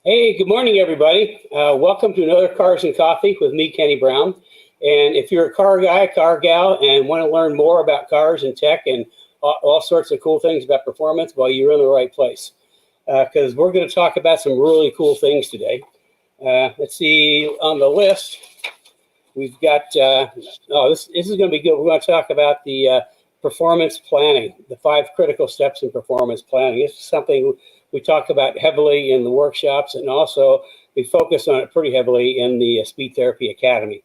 Hey, good morning, everybody. Welcome to another Cars and Coffee with me, Kenny Brown. And if you're a car guy, car gal, and want to learn more about cars and tech and all sorts of cool things about performance, well, you're in the right place. Because we're going to talk about some really cool things today. Let's see, on the list, we've got, this is going to be good. We're going to talk about the performance planning, the 5 critical steps in performance planning. This is something we talk about heavily in the workshops, and also we focus on it pretty heavily in the Speed Therapy Academy.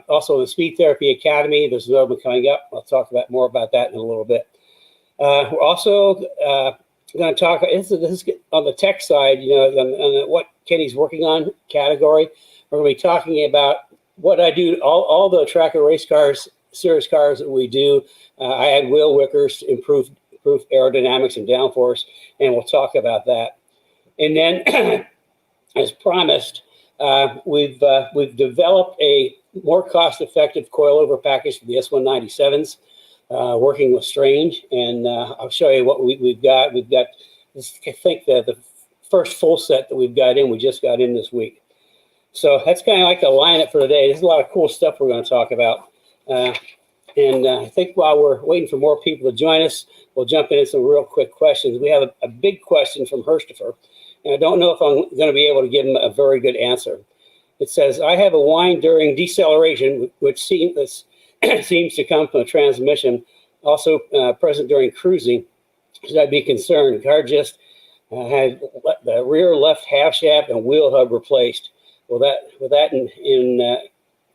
Also in the Speed Therapy Academy, there's another one coming up. I'll talk about more about that in a little bit. We're also going to talk, this is on the tech side, on what Kenny's working on category. We're going to be talking about what I do, all the tracker race cars, series cars that we do. I add wheel Wickers to improve aerodynamics and downforce, and we'll talk about that. And then, as promised, we've developed a more cost-effective coilover package for the S197s, working with Strange, and I'll show you what we've got. We've got, I think, the first full set that we've got in, we just got in this week. So that's kind of like the lineup for today. There's a lot of cool stuff we're going to talk about. And I think while we're waiting for more people to join us, we'll jump into some real quick questions. We have a big question from Christopher, and I don't know if I'm going to be able to give him a very good answer. It says, I have a whine during deceleration, which seems to come from a transmission, also present during cruising. Should I be concerned? The car just had the rear left half shaft and wheel hub replaced. With that in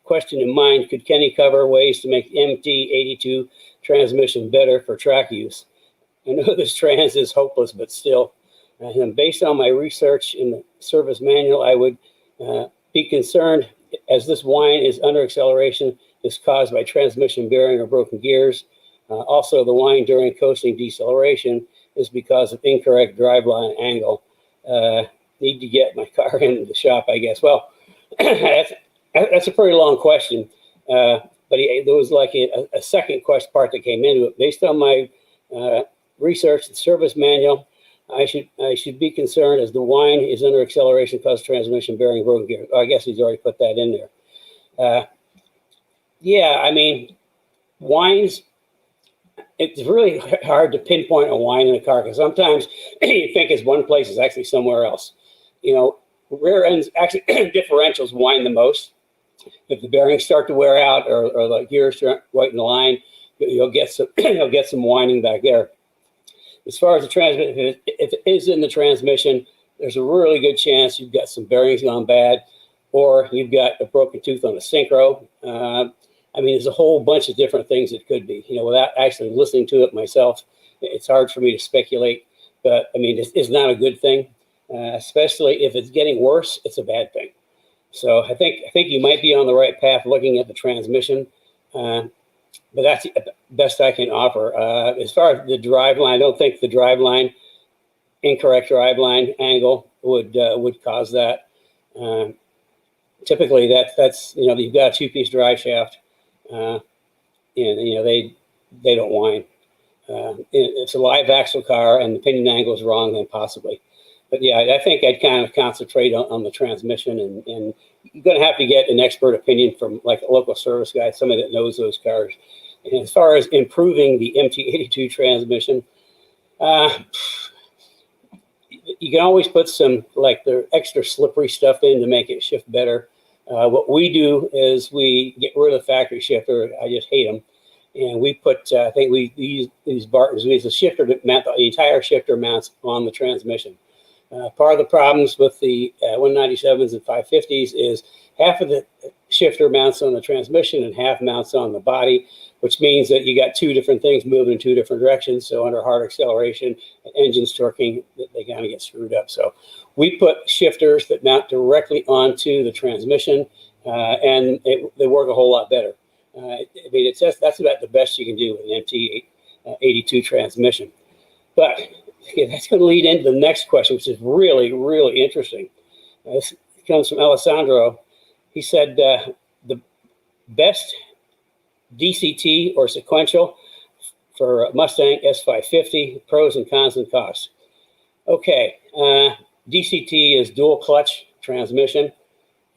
question in mind, could Kenny cover ways to make MT82 transmission better for track use? I know this trans is hopeless, but still. And based on my research in the service manual, I would be concerned, as this whine is under acceleration is caused by transmission bearing or broken gears. Also, the whine during coasting deceleration is because of incorrect driveline angle. Need to get my car into the shop, I guess. Well, that's a pretty long question, but there was like a second question part that came into it. Based on my research and service manual, I should be concerned as the whine is under acceleration cause transmission bearing broken gear. Oh, I guess he's already put that in there. Yeah, I mean, whines. It's really hard to pinpoint a whine in a car because sometimes you think it's one place, it's actually somewhere else. Rear ends, actually differentials whine the most. If the bearings start to wear out or the gears aren't right in the line, you'll get some whining back there. As far as the transmission, if it is in the transmission, there's a really good chance you've got some bearings gone bad, or you've got a broken tooth on a synchro. I mean, there's a whole bunch of different things it could be. Without actually listening to it myself, it's hard for me to speculate. But I mean, it's not a good thing, especially if it's getting worse. It's a bad thing. So I think you might be on the right path looking at the transmission, but that's the best I can offer. As far as the driveline, I don't think the driveline, incorrect driveline angle would cause that. Typically, that's you've got a 2-piece drive shaft, and they don't whine. It's a live axle car, and the pinion angle is wrong, then possibly. But yeah, I think I'd kind of concentrate on the transmission, and you're going to have to get an expert opinion from like a local service guy, somebody that knows those cars. And as far as improving the MT82 transmission, you can always put some like the extra slippery stuff in to make it shift better. What we do is we get rid of the factory shifter. I just hate them. And we put, I think we use these Bartons. We use a shifter to mount the entire shifter mounts on the transmission. Part of the problems with the 197s and 550s is half of the shifter mounts on the transmission and half mounts on the body, which means that you got 2 different things moving in 2 different directions. So under hard acceleration and engines torquing, they kind of get screwed up. So we put shifters that mount directly onto the transmission, and they work a whole lot better. I mean, that's about the best you can do with an MT82 transmission. But yeah, that's going to lead into the next question, which is really, really interesting. This comes from Alessandro. He said, the best DCT or sequential for Mustang S550, pros and cons and costs. Okay, DCT is dual clutch transmission.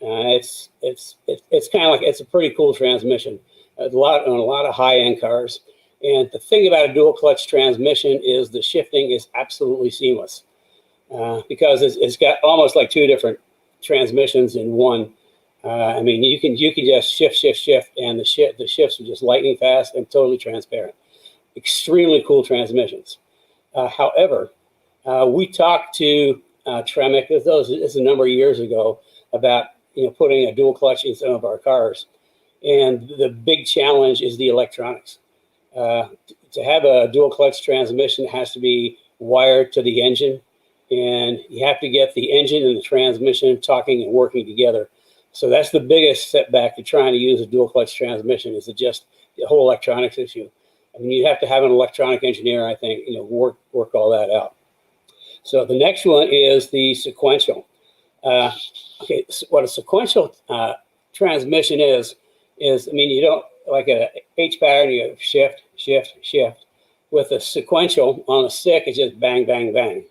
It's kind of like, it's a pretty cool transmission. On a lot of high-end cars. And the thing about a dual clutch transmission is the shifting is absolutely seamless, because it's got almost like two different transmissions in one. I mean, you can just shift, and the shifts are just lightning fast and totally transparent. Extremely cool transmissions. However, we talked to Tremec, this is a number of years ago, about putting a dual clutch in some of our cars, and the big challenge is the electronics. To have a dual clutch transmission, it has to be wired to the engine, and you have to get the engine and the transmission talking and working together. So that's the biggest setback to trying to use a dual clutch transmission, is just the whole electronics issue. I mean, you have to have an electronic engineer, I think, work all that out. So the next one is the sequential. Okay, so what a sequential transmission is, I mean, you don't, like a H pattern, you have shift, shift, shift. With a sequential on a stick, it's just bang, bang, bang.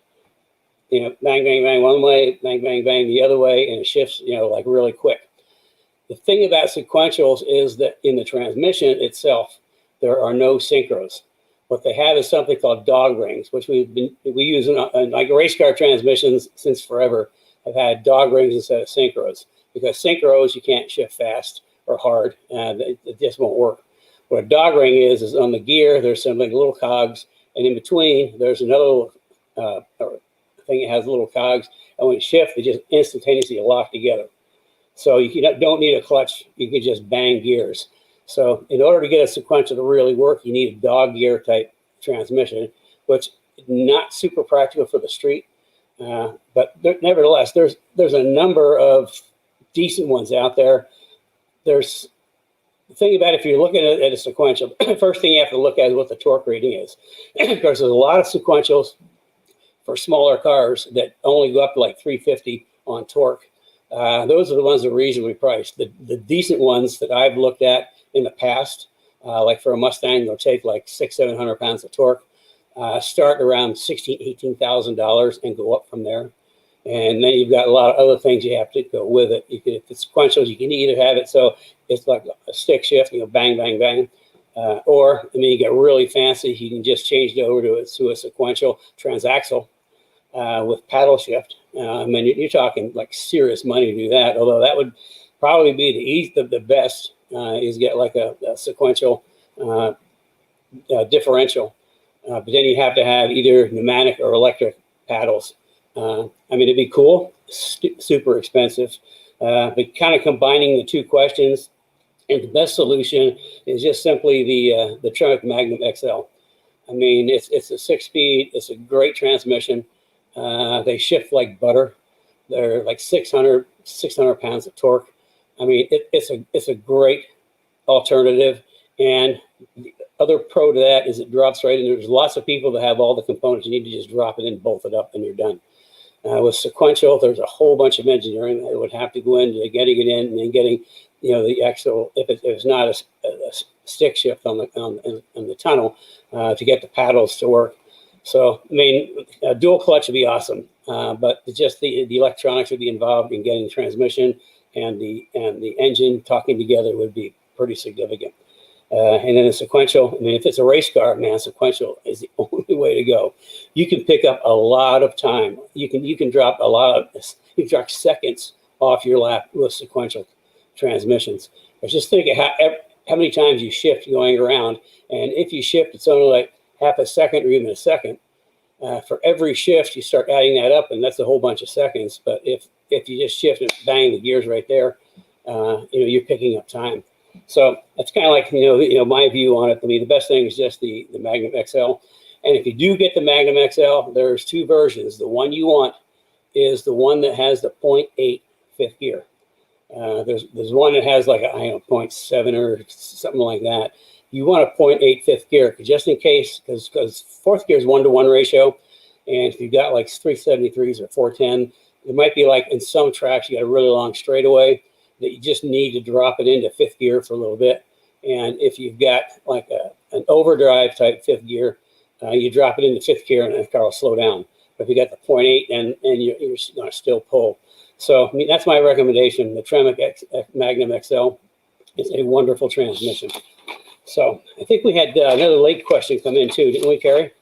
Bang, bang, bang one way, bang, bang, bang the other way, and it shifts, like really quick. The thing about sequentials is that in the transmission itself, there are no synchros. What they have is something called dog rings, which we use in like race car transmissions since forever. Have had dog rings instead of synchros, because synchros you can't shift fast or hard, and it just won't work. What a dog ring is on the gear, there's some like little cogs, and in between there's another little thing that has little cogs, and when you shift, they just instantaneously lock together. So you don't need a clutch, you can just bang gears. So in order to get a sequential to really work, you need a dog gear type transmission, which is not super practical for the street. But nevertheless, there's a number of decent ones out there. There's the thing about if you're looking at a sequential, first thing you have to look at is what the torque rating is. Because there's a lot of sequentials for smaller cars that only go up to like 350 on torque. Those are the ones that are reasonably priced. The decent ones that I've looked at in the past, like for a Mustang, they'll take like 600-700 pounds of torque, start around $18,000 and go up from there. And then you've got a lot of other things you have to go with it. If it's sequentials, you can either have it so it's like a stick shift, bang, bang, bang. Or, I mean, you get really fancy, you can just change it over to a sequential transaxle with paddle shift. I mean, you're talking like serious money to do that, although that would probably be the best, is get like a sequential differential. But then you have to have either pneumatic or electric paddles. I mean, it'd be cool, super expensive, but kind of combining the two questions, and the best solution is just simply the Tremec Magnum XL. I mean, it's a 6-speed, it's a great transmission. They shift like butter. They're like 600 pounds of torque. I mean, it's a great alternative. And the other pro to that is it drops right in. There's lots of people that have all the components. You need to just drop it in, bolt it up, and you're done. With sequential, there's a whole bunch of engineering that would have to go into getting it in and then getting, the actual, if it's not a stick shift on the tunnel, to get the paddles to work. So, I mean, a dual clutch would be awesome, but just the electronics would be involved in getting the transmission and the engine talking together would be pretty significant. And then a sequential, I mean, if it's a race car, man, sequential is the only way to go. You can pick up a lot of time. You can drop you drop seconds off your lap with sequential transmissions. But just think of how many times you shift going around. And if you shift, it's only like half a second or even a second. For every shift, you start adding that up, and that's a whole bunch of seconds. But if you just shift and bang the gears right there, you're picking up time. So that's kind of like, my view on it. I mean, the best thing is just the Magnum XL. And if you do get the Magnum XL, there's two versions. The one you want is the one that has the 0.8 fifth gear. There's one that has like a 0.7 or something like that. You want a 0.8 fifth gear just in case, because fourth gear is 1-to-1 ratio. And if you've got like 373s or 410, it might be like in some tracks, you got a really long straightaway that you just need to drop it into fifth gear for a little bit. And if you've got like an overdrive type fifth gear, you drop it into fifth gear and the car will slow down. If you got the 0.8 and you're going to still pull. So I mean, that's my recommendation. The Tremec Magnum XL is a wonderful transmission. So I think we had another late question come in too, didn't we, Kerry?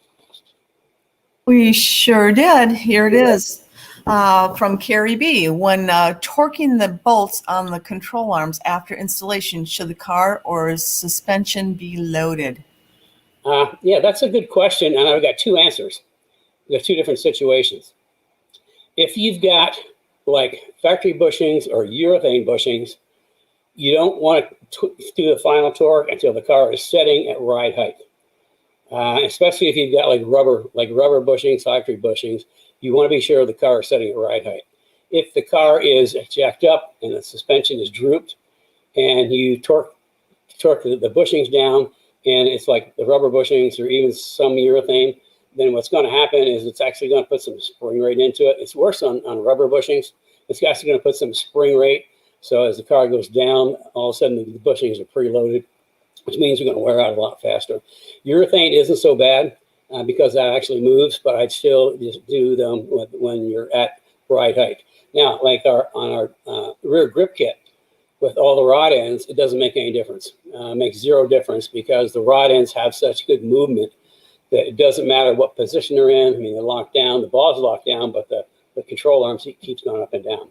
We sure did. Here it is from Kerry B. When torquing the bolts on the control arms after installation, should the car or suspension be loaded? Yeah, that's a good question, and I've got two answers. We've got two different situations. If you've got like factory bushings or urethane bushings, you don't want to do the final torque until the car is setting at ride height. Especially if you've got like rubber bushings, factory bushings, you want to be sure the car is setting at ride height. If the car is jacked up and the suspension is drooped, and you torque the bushings down, and it's like the rubber bushings or even some urethane, then what's going to happen is it's actually going to put some spring rate into it. It's worse on rubber bushings. It's actually going to put some spring rate. So as the car goes down, all of a sudden the bushings are preloaded, which means you're going to wear out a lot faster. Urethane isn't so bad because that actually moves, but I'd still just do them when you're at ride height. Now, like on our rear grip kit with all the rod ends, it doesn't make any difference. It makes zero difference because the rod ends have such good movement that it doesn't matter what position they're in. I mean, they're locked down, the ball's locked down, but the control arm keeps going up and down.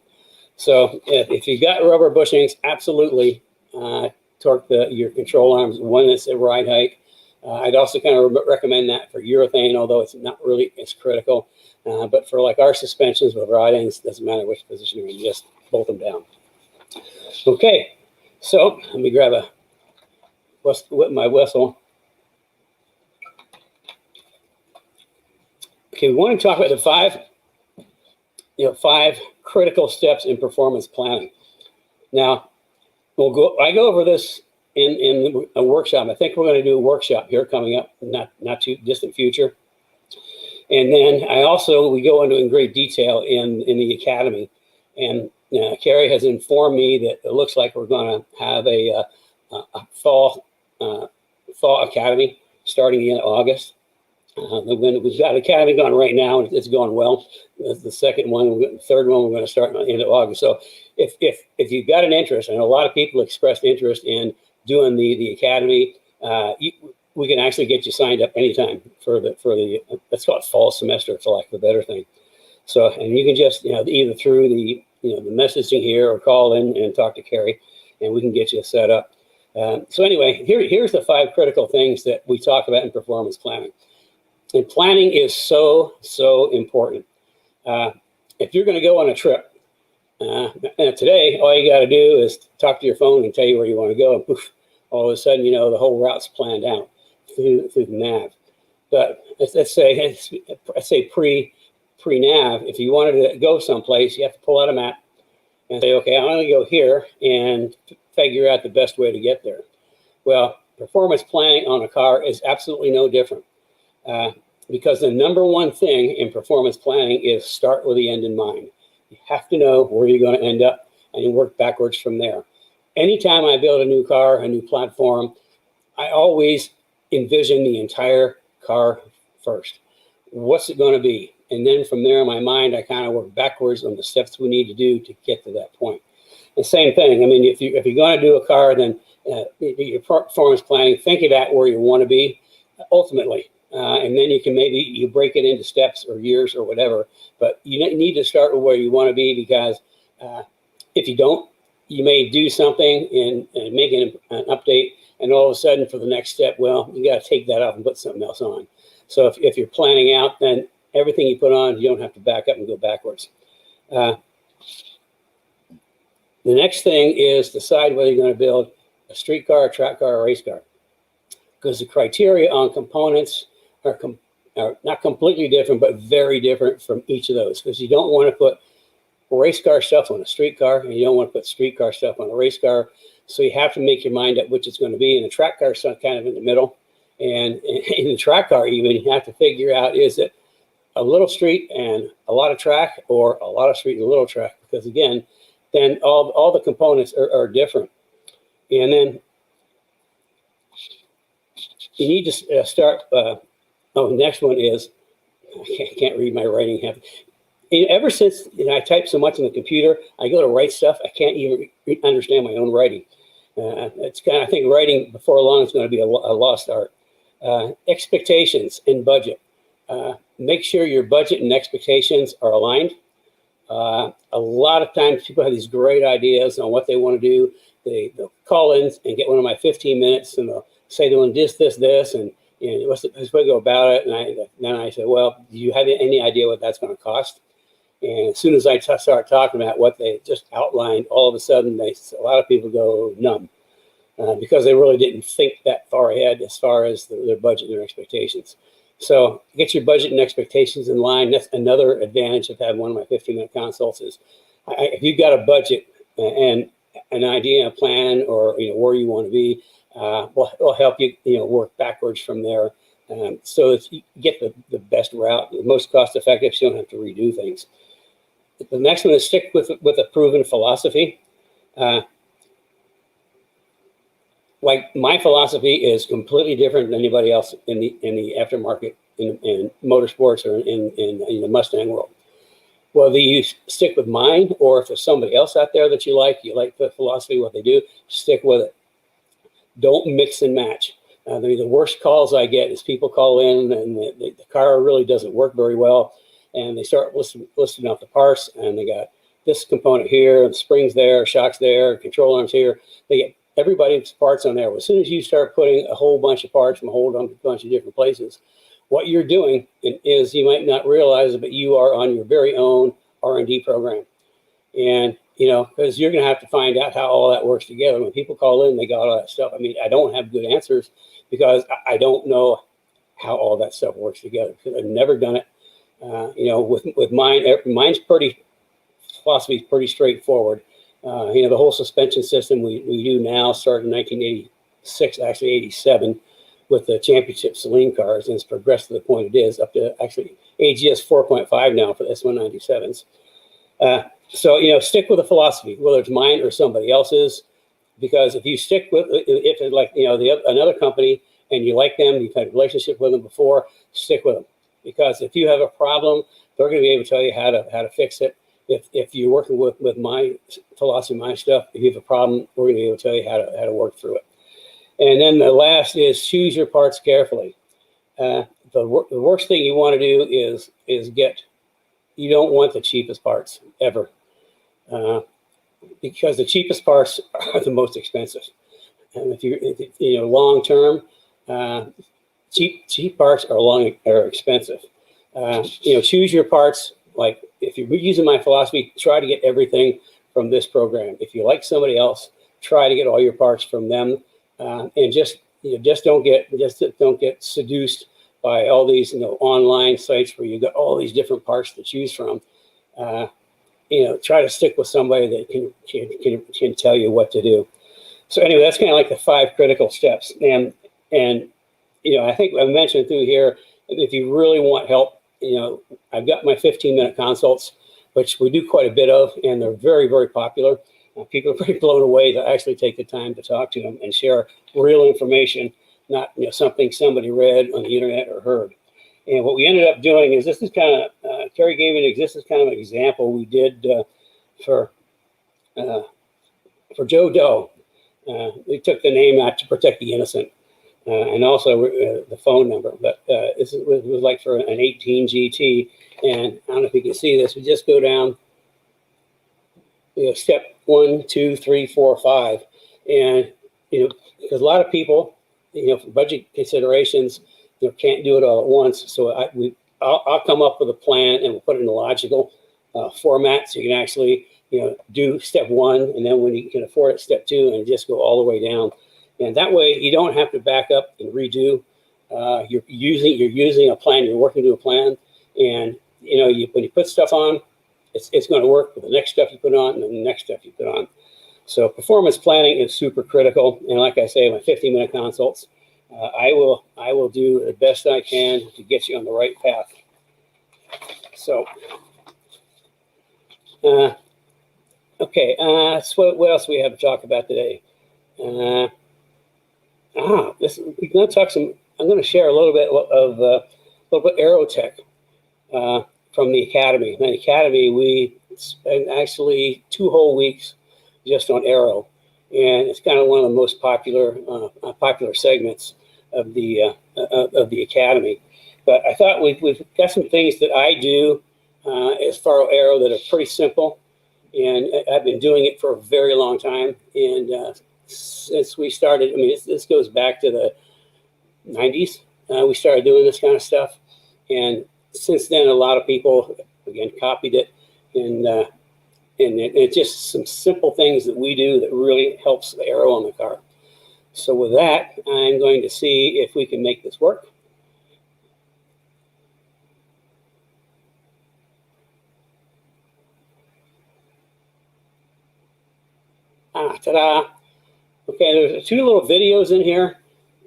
So if you've got rubber bushings, absolutely torque your control arms when it's at ride height. I'd also kind of recommend that for urethane, although it's not really as critical. But for like our suspensions with rod ends, doesn't matter which position you're in, you just bolt them down. Okay, so let me grab my whistle. Okay, we want to talk about the five critical steps in performance planning. Now, I go over this in a workshop. I think we're going to do a workshop here coming up, not too distant future. And then we go into in great detail in the academy. And Kerry has informed me that it looks like we're going to have a fall academy starting in August. We've got academy going right now, and it's going well. The second one, the third one, we're going to start at the end of August. So if you've got an interest, and a lot of people expressed interest in doing the academy, we can actually get you signed up anytime for the let's call it fall semester, for lack of a better thing. So, and you can just either through the messaging here or call in and talk to Kerry, and we can get you set up. So anyway, here's the 5 critical things that we talk about in performance planning. And planning is so important. If you're going to go on a trip, and today all you got to do is talk to your phone and tell you where you want to go, and poof, all of a sudden the whole route's planned out through the nav. But let's say pre-nav, if you wanted to go someplace, you have to pull out a map and say, okay, I'm going to go here and figure out the best way to get there. Well, performance planning on a car is absolutely no different. Because the number one thing in performance planning is start with the end in mind. You have to know where you're going to end up and you work backwards from there. Anytime I build a new car, a new platform, I always envision the entire car first. What's it going to be? And then from there in my mind, I kind of work backwards on the steps we need to do to get to that point. The same thing. I mean, if you're going to do a car, then your performance planning, think about where you want to be ultimately. And then you break it into steps or years or whatever. But you need to start with where you want to be, because if you don't, you may do something and make an update, and all of a sudden for the next step, well, you got to take that off and put something else on. So if you're planning out, then everything you put on, you don't have to back up and go backwards. The next thing is decide whether you're going to build a street car, a track car, or a race car, because the criteria on components are not completely different, but very different from each of those. Because you don't want to put race car stuff on a street car, and you don't want to put street car stuff on a race car. So you have to make your mind up which it's going to be. And the track car is kind of in the middle. And in the track car, even, you have to figure out, is it a little street and a lot of track, or a lot of street and a little track? Because again, then all the components are different. And then you need to start. The next one is I can't read my writing habit. Ever since I type so much on the computer, I go to write stuff, I can't even understand my own writing. It's kind of, I think writing before long is going to be a lost art. Expectations and budget. Make sure your budget and expectations are aligned. A lot of times people have these great ideas on what they want to do. They'll call in and get one of my 15 minutes and they'll say they want this, and what's the best way to go about it? And then I say, well, do you have any idea what that's going to cost? And as soon as I start talking about what they just outlined, all of a sudden, a lot of people go numb because they really didn't think that far ahead as far as their budget and their expectations. So get your budget and expectations in line. That's another advantage of having one of my 15-minute consults is if you've got a budget and an idea, a plan, or where you want to be, will help you work backwards from there. So that you get the best route, the most cost effective, so you don't have to redo things. The next one is stick with a proven philosophy. Like my philosophy is completely different than anybody else in the aftermarket in motorsports or in the Mustang world. Whether you stick with mine or if there's somebody else out there that you like the philosophy, what they do, stick with it. Don't mix and match. The worst calls I get is people call in and the car really doesn't work very well. And they start listing off the parts, and they got this component here, and springs there, shocks there, control arms here. They get everybody's parts on there. As soon as you start putting a whole bunch of parts from a whole bunch of different places, what you're doing is you might not realize it, but you are on your very own R&D program. And, because you're going to have to find out how all that works together. When people call in, they got all that stuff. I mean, I don't have good answers because I don't know how all that stuff works together because I've never done it. With mine, mine's philosophy is pretty straightforward. The whole suspension system we do now started in 1986, actually 87, with the championship Saline cars, and it's progressed to the point it is, up to actually AGS 4.5 now for the S197s. So, stick with the philosophy, whether it's mine or somebody else's, because if you stick with, if it's like, another company and you like them, you've had a relationship with them before, stick with them. Because if you have a problem, they're going to be able to tell you how to fix it. If you're working with my philosophy, my stuff, if you have a problem, we're going to be able to tell you how to work through it. And then the last is choose your parts carefully. The worst thing you want to do is you don't want the cheapest parts ever, because the cheapest parts are the most expensive. And if you long term, cheap parts are expensive. Choose your parts. Like if you're using my philosophy, try to get everything from this program. If you like somebody else, try to get all your parts from them, and just don't get seduced by all these online sites where you got all these different parts to choose from. Try to stick with somebody that can tell you what to do. So anyway, that's kind of like the 5 critical steps. And I think I mentioned through here, if you really want help, I've got my 15-minute consults, which we do quite a bit of, and they're very, very popular. People are pretty blown away to actually take the time to talk to them and share real information, not something somebody read on the internet or heard. And what we ended up doing is this is kind of, Kerry gave me this is kind of an example we did for Joe Doe. We took the name out to protect the innocent. And also the phone number, but this was like for an 18 GT, and I don't know if you can see this. We just go down, step 1, 2, 3, 4, 5, and because a lot of people, for budget considerations, can't do it all at once. So I'll come up with a plan and we'll put it in a logical format, so you can actually do step 1, and then when you can afford it, step 2, and just go all the way down. And that way, you don't have to back up and redo. You're using a plan. You're working to a plan, and when you put stuff on, it's going to work with the next stuff you put on and the next stuff you put on. So performance planning is super critical. And like I say, my 15-minute consults, I will do the best I can to get you on the right path. So, okay. So what else do we have to talk about today? I'm going to share a little bit of Aero tech. from the Academy. In the Academy, we spent actually 2 whole weeks just on Aero, and it's kind of one of the most popular segments of the Academy. But I thought we've got some things that I do as far as Aero that are pretty simple, and I've been doing it for a very long time. And since we started, I mean, this goes back to the 90s. We started doing this kind of stuff, and since then, a lot of people again copied it, and it's just some simple things that we do that really helps the Aero on the car. So with that, I'm going to see if we can make this work. Ta-da! Okay, there's 2 little videos in here.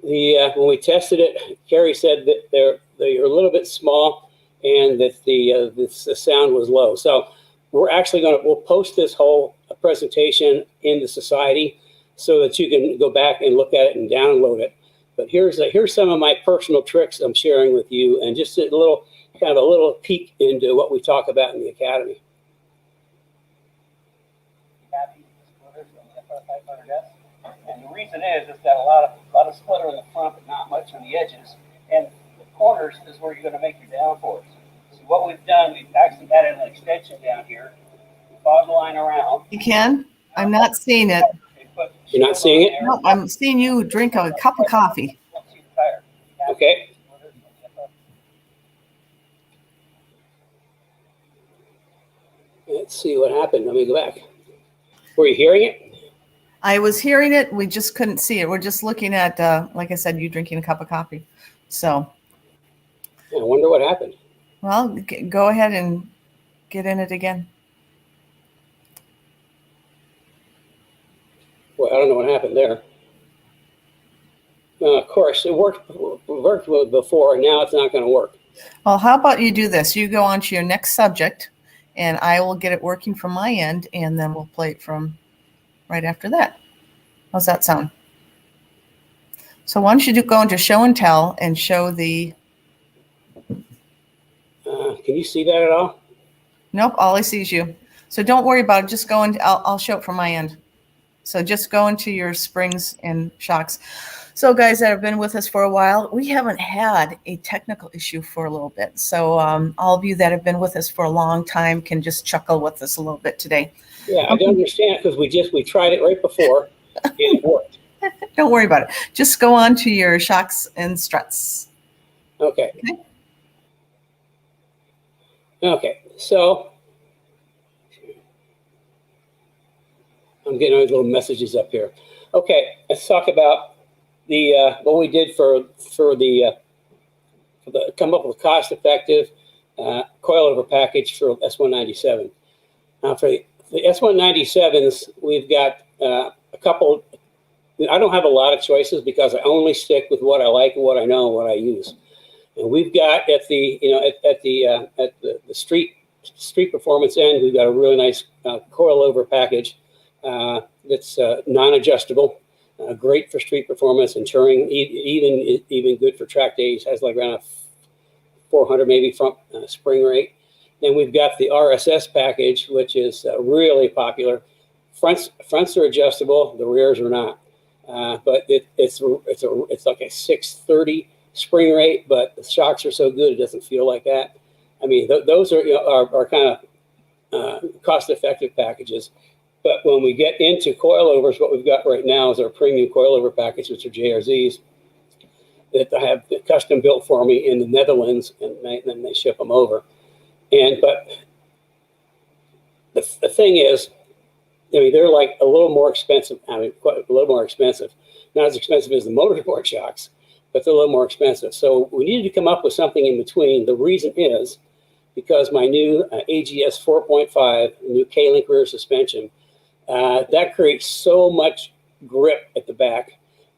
When we tested it, Kerry said that they're a little bit small and that the sound was low. So we're actually we'll post this whole presentation in the society so that you can go back and look at it and download it. But here's some of my personal tricks I'm sharing with you, and just a little peek into what we talk about in the Academy. And the reason is it's got a lot of splitter in the front, but not much on the edges. And the corners is where you're going to make your downforce. So what we've done, we've actually added an extension down here, fog line around. You can? I'm not seeing it. You're not seeing it? No, I'm seeing you drink a cup of coffee. Okay. Let's see what happened. Let me go back. Were you hearing it? I was hearing it. We just couldn't see it. We're just looking at, like I said, you drinking a cup of coffee. So. I wonder what happened. Well, go ahead and get in it again. Well, I don't know what happened there. Of course, it worked before, and now it's not going to work. Well, how about you do this? You go on to your next subject, and I will get it working from my end, and then we'll play it from right after that. How's that sound? So why don't you go into show and tell and show the... Can you see that at all? Nope, all I see is you. So don't worry about it. Just go into, I'll show it from my end. So just go into your springs and shocks. So guys that have been with us for a while, we haven't had a technical issue for a little bit. So all of you that have been with us for a long time can just chuckle with us a little bit today. Yeah, I don't understand because we tried it right before and it worked. Don't worry about it. Just go on to your shocks and struts. Okay. Okay, so I'm getting all these little messages up here. Okay, let's talk about the what we did for the come up with a cost-effective coilover package for S197. Now for the S197s, we've got a couple. I don't have a lot of choices because I only stick with what I like and what I know and what I use. And we've got at the street performance end, we've got a really nice coilover package that's non-adjustable, great for street performance and touring, even good for track days. Has like around a 400 maybe front spring rate. Then we've got the RSS package, which is really popular. Fronts are adjustable, the rears are not. But it's like a 630 spring rate, but the shocks are so good it doesn't feel like that. I mean, those are kind of cost-effective packages. But when we get into coilovers, what we've got right now is our premium coilover package, which are JRZs that I have custom built for me in the Netherlands, and then they ship them over. But the thing is, I mean, they're like a little more expensive. I mean, quite a little more expensive. Not as expensive as the motorsport shocks, but they're a little more expensive. So we needed to come up with something in between. The reason is because my new AGS 4.5, new K-Link rear suspension, that creates so much grip at the back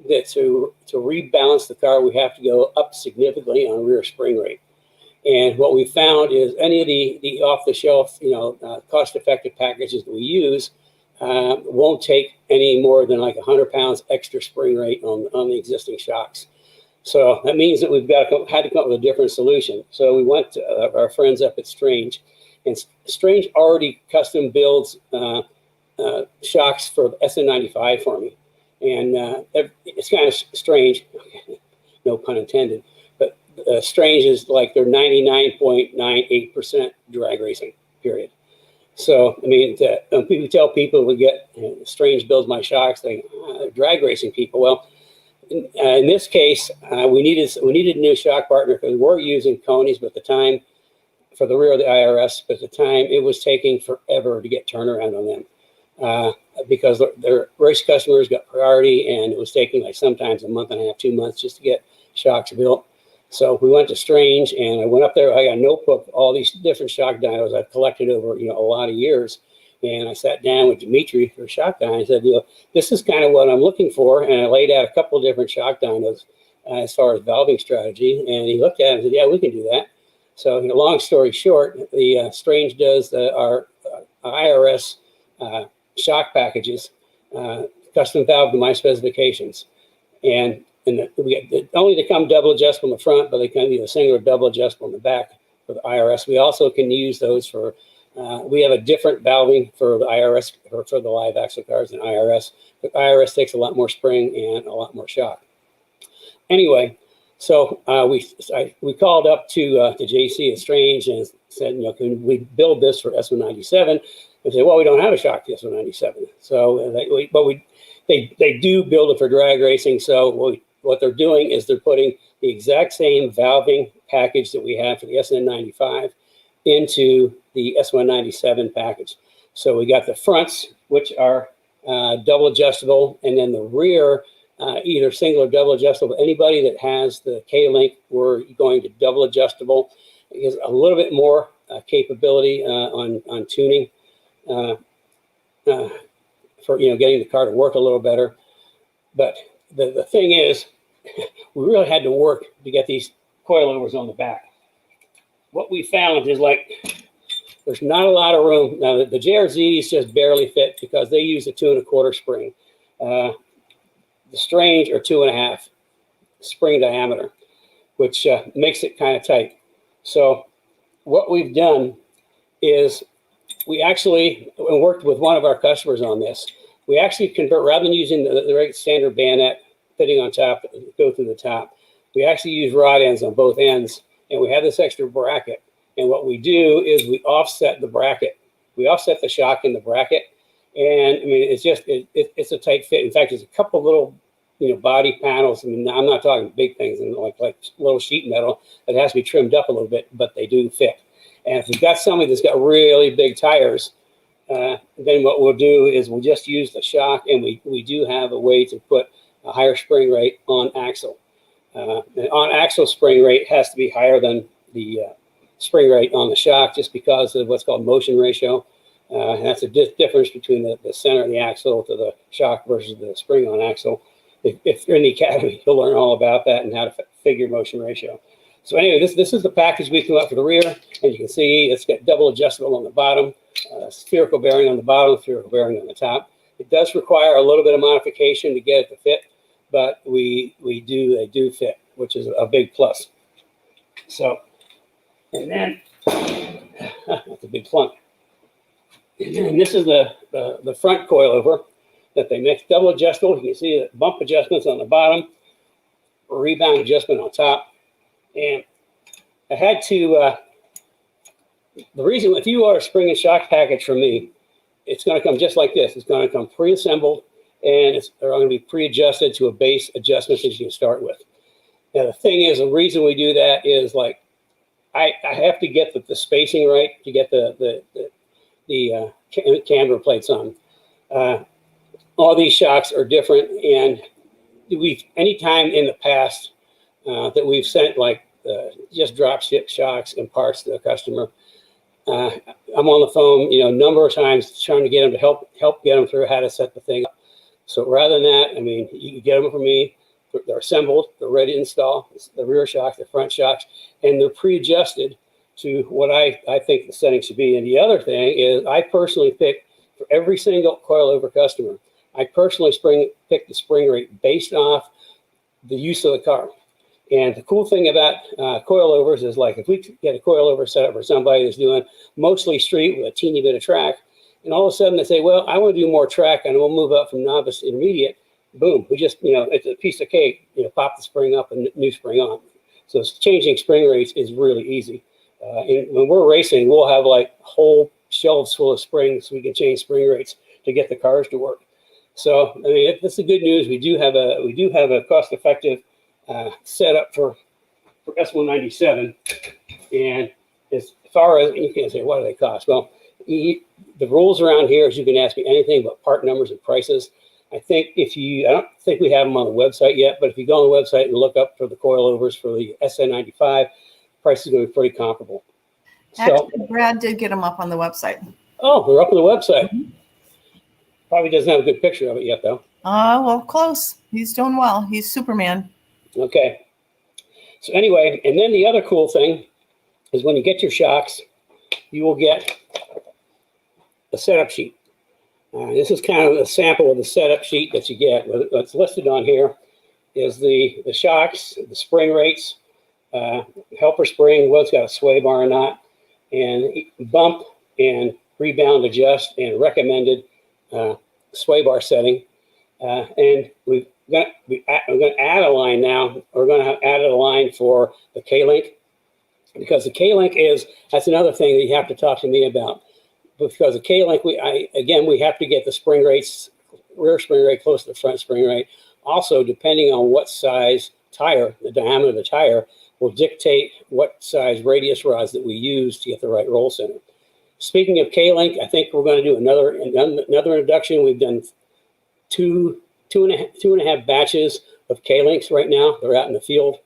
that to rebalance the car, we have to go up significantly on rear spring rate. And what we found is any of the off-the-shelf, cost-effective packages that we use won't take any more than like 100 pounds extra spring rate on the existing shocks. So that means that we've had to come up with a different solution. So we went to our friends up at Strange, and Strange already custom builds shocks for SN95 for me. And it's kind of strange, no pun intended, but Strange is like they're 99.98% drag racing, period. So, I mean, when people tell people we get Strange builds my shocks, they're drag racing people. Well, in this case, we needed a new shock partner because we were using Coney's, but at the time, for the rear of the IRS, but at the time it was taking forever to get turnaround on them because their race customers got priority, and it was taking like sometimes a month and a half, 2 months just to get shocks built. So we went to Strange, and I went up there. I got a notebook, all these different shock dynos I've collected over a lot of years. And I sat down with Dimitri for shock dyno. I said, this is kind of what I'm looking for. And I laid out a couple of different shock dynos as far as valving strategy. And he looked at it and said, yeah, we can do that. So long story short, the Strange does our IRS shock packages, custom valve to my specifications. And only they come double adjustable in the front, but they can be a single or double adjustable in the back for the IRS. We also can use those for, we have a different valving for the IRS, or for the live axle cars than IRS. But IRS takes a lot more spring and a lot more shock. Anyway, so we called up to JC at Strange and said, can we build this for S197? They said, well, we don't have a shock to S197. So, they do build it for drag racing. So what they're doing is they're putting the exact same valving package that we have for the SN95 into the S197 package. So we got the fronts, which are double adjustable, and then the rear, either single or double adjustable. Anybody that has the K-Link, we're going to double adjustable. It gives a little bit more capability on tuning for getting the car to work a little better. But the thing is, we really had to work to get these coilovers on the back. What we found is there's not a lot of room. Now the JRZs just barely fit because they use a 2 1/4 spring. The Strange are 2.5 spring diameter, which makes it kind of tight. So what we've done is we actually worked with one of our customers on this. We actually convert, rather than using the right standard bayonet fitting on top, go through the top, we actually use rod ends on both ends, and we have this extra bracket. And what we do is we offset the bracket. We offset the shock in the bracket, and I mean it's a tight fit. In fact, there's a couple little body panels. I mean, I'm not talking big things, and like little sheet metal that has to be trimmed up a little bit, but they do fit. And if you've got somebody that's got really big tires, then what we'll do is we'll just use the shock, and we do have a way to put a higher spring rate on axle. And on axle spring rate has to be higher than the spring rate on the shock, just because of what's called motion ratio. And that's a difference between the center of the axle to the shock versus the spring on axle. If you're in the academy, you'll learn all about that and how to figure motion ratio. So anyway, this is the package we come up for the rear, and you can see it's got double adjustable on the bottom, spherical bearing on the bottom, spherical bearing on the top. It does require a little bit of modification to get it to fit, but they do fit, which is a big plus. So, and then that's a big plunk. And this is the front coilover that they make double adjustable. You can see the bump adjustments on the bottom, rebound adjustment on top. And I had to, the reason, if you order a spring and shock package from me, it's going to come just like this. It's going to come pre-assembled, and they're going to be pre-adjusted to a base adjustment that you can start with. Now, the thing is, the reason we do that is I have to get the spacing right to get the camber plates on. All these shocks are different, and anytime in the past that we've sent just drop ship shocks and parts to the customer, I'm on the phone, a number of times trying to get them to help get them through how to set the thing up. So rather than that, I mean, you can get them from me. They're assembled, they're ready to install. It's the rear shocks, the front shocks, and they're pre-adjusted to what I think the setting should be. And the other thing is, I personally pick for every single coilover customer, I personally pick the spring rate based off the use of the car. And the cool thing about coilovers is, like, if we get a coilover set up for somebody who's doing mostly street with a teeny bit of track, and all of a sudden they say, well, I want to do more track and we'll move up from novice to intermediate. Boom, we just, it's a piece of cake, pop the spring up and new spring on. So changing spring rates is really easy. And when we're racing, we'll have like whole shelves full of springs so we can change spring rates to get the cars to work. So, I mean, that's the good news. We do have a cost-effective setup for S197. And as far as, you can't say, what do they cost? Well, the rules around here is you can ask me anything but part numbers and prices. I don't think we have them on the website yet, but if you go on the website and look up for the coilovers for the SN95, price is going to be pretty comparable. Actually, Brad did get them up on the website. Oh, they're up on the website. Probably doesn't have a good picture of it yet, though. Well, close. He's doing well. He's Superman. Okay. So anyway, and then the other cool thing is when you get your shocks, you will get a setup sheet. This is kind of a sample of the setup sheet that you get. What's listed on here is the shocks, the spring rates, helper spring, whether it's got a sway bar or not, and bump and rebound adjust and recommended sway bar setting. And we're going to add a line now. We're going to have added a line for the K-Link, because the K-Link that's another thing that you have to talk to me about. Because the K-Link, we have to get the spring rates, rear spring rate close to the front spring rate. Also, depending on what size tire, the diameter of the tire, will dictate what size radius rods that we use to get the right roll center. Speaking of K-Link, I think we're going to do another introduction. We've done two and a half batches of K-Links right now. They're out in the field,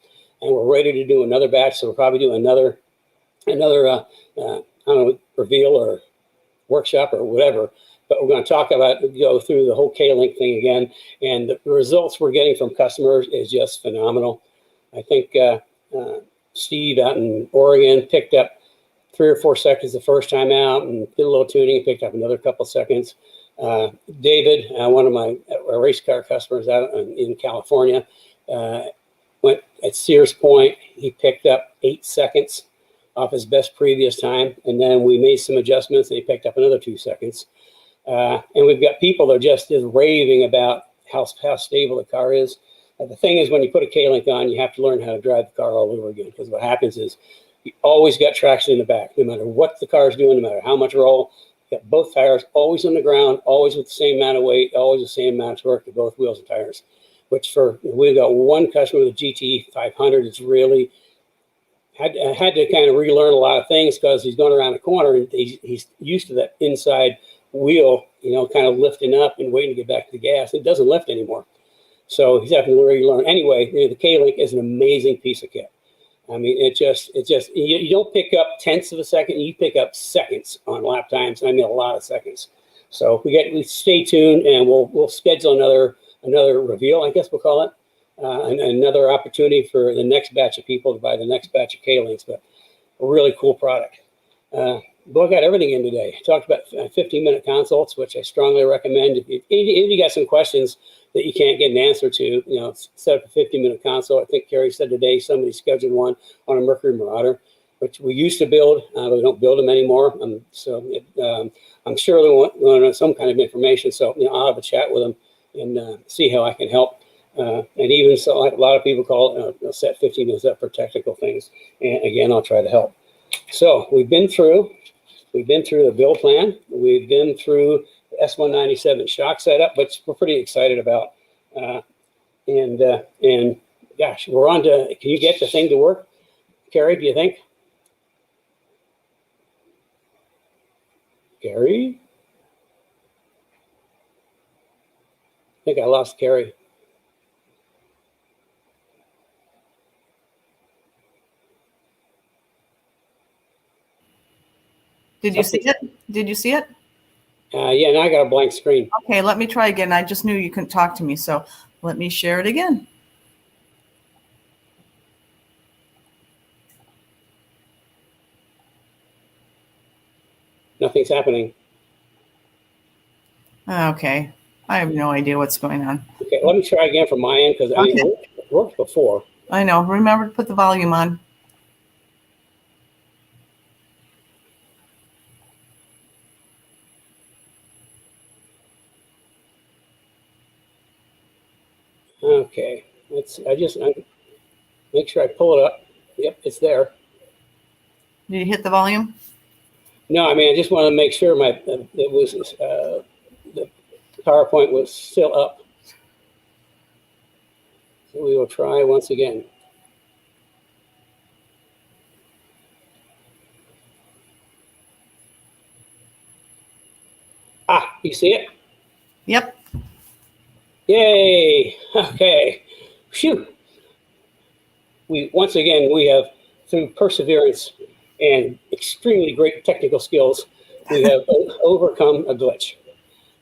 and we're ready to do another batch. So we'll probably do another I don't know, reveal or workshop or whatever, but we're going to go through the whole K-Link thing again, and the results we're getting from customers is just phenomenal. I think Steve out in Oregon picked up 3 or 4 seconds the first time out and did a little tuning and picked up another couple seconds. David, one of my race car customers out in California, went at Sears Point. He picked up 8 seconds off his best previous time, and then we made some adjustments and he picked up another 2 seconds. And we've got people that are just raving about how stable the car is. The thing is, when you put a K-Link on, you have to learn how to drive the car all over again, because what happens is you always got traction in the back, no matter what the car is doing, no matter how much roll. You got both tires always on the ground, always with the same amount of weight, always the same amount of torque to both wheels and tires. Which we've got one customer with a GT 500 that's really had to kind of relearn a lot of things, because he's going around the corner and he's used to that inside wheel, kind of lifting up and waiting to get back to the gas. It doesn't lift anymore. So he's having to relearn. Anyway, the K-Link is an amazing piece of kit. I mean, you don't pick up tenths of a second, you pick up seconds on lap times. I mean, a lot of seconds. So we stay tuned, and we'll schedule another reveal, I guess we'll call it. Another opportunity for the next batch of people to buy the next batch of K-Links, but a really cool product. But I got everything in today. I talked about 15-minute consults, which I strongly recommend. If you got some questions that you can't get an answer to, set up a 15-minute consult. I think Kerry said today somebody scheduled one on a Mercury Marauder, which we used to build, but we don't build them anymore. I'm sure they want some kind of information. So I'll have a chat with them and see how I can help. And even so, like a lot of people call it, set 15 minutes up for technical things. And again, I'll try to help. So we've been through the build plan. We've been through the S197 shock setup, which we're pretty excited about. And gosh, we're on to, can you get the thing to work? Kerry, do you think? Kerry? I think I lost Kerry. Did you see it? Did you see it? Yeah, now I got a blank screen. Okay, let me try again. I just knew you couldn't talk to me, so let me share it again. Nothing's happening. Okay, I have no idea what's going on. Okay, let me try again from my end, because it worked before. I know. Remember to put the volume on. Okay, I make sure I pull it up. Yep, it's there. Did you hit the volume? No, I mean, I just want to make sure the PowerPoint was still up. So we will try once again. Ah, you see it? Yep. Yay! Okay. Phew. Once again, we have, through perseverance and extremely great technical skills, we have overcome a glitch.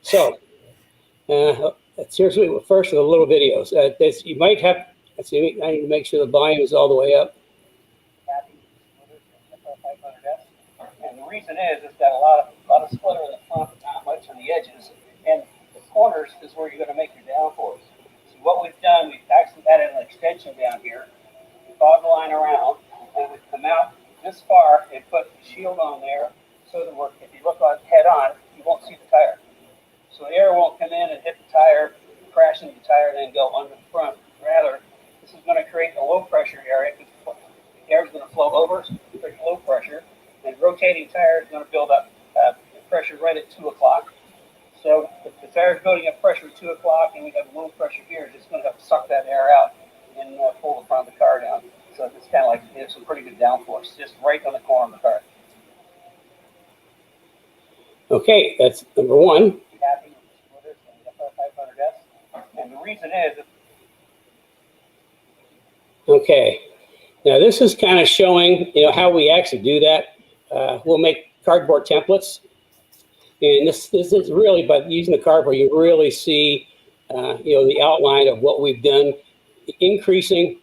So, seriously, first of the little videos. You might have, let's see, I need to make sure the volume is all the way up. And the reason is it's got a lot of splitter in the front, but not much on the edges. And the corners is where you're going to make your downforce. So what we've done, we've actually added an extension down here, fog line around, and we come out this far and put the shield on there so that if you look on head on, you won't see the tire. So the air won't come in and hit the tire, crash into the tire, and then go under the front. Rather, this is going to create a low pressure area. The air is going to flow over, create low pressure, and rotating tire is going to build up pressure right at 2 o'clock. So if the tire is building up pressure at 2 o'clock and we have low pressure here, it's just going to have to suck that air out and pull the front of the car down. So it's kind of like some pretty good downforce, just right on the corner of the car. Okay, that's number one. Happy with this 500S. And the reason is, Okay, now this is kind of showing, how we actually do that. We'll make cardboard templates, and this is really, by using the cardboard, you really see, the outline of what we've done, increasing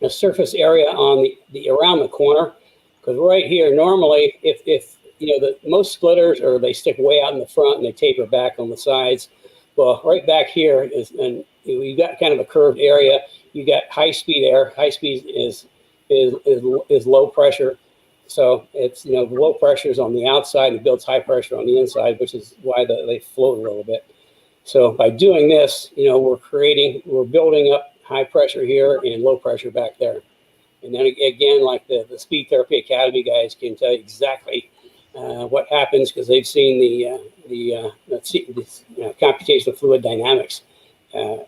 the surface area on the around the corner. Because right here, normally, if the most splitters, or they stick way out in the front and they taper back on the sides. Well, right back here and you've got kind of a curved area. You got high speed air. High speed is low pressure. So it's, the low pressure is on the outside and it builds high pressure on the inside, which is why they float a little bit. So by doing this, we're building up high pressure here and low pressure back there. And then again, like the Speed Therapy Academy guys can tell you exactly what happens, because they've seen the computational fluid dynamics. So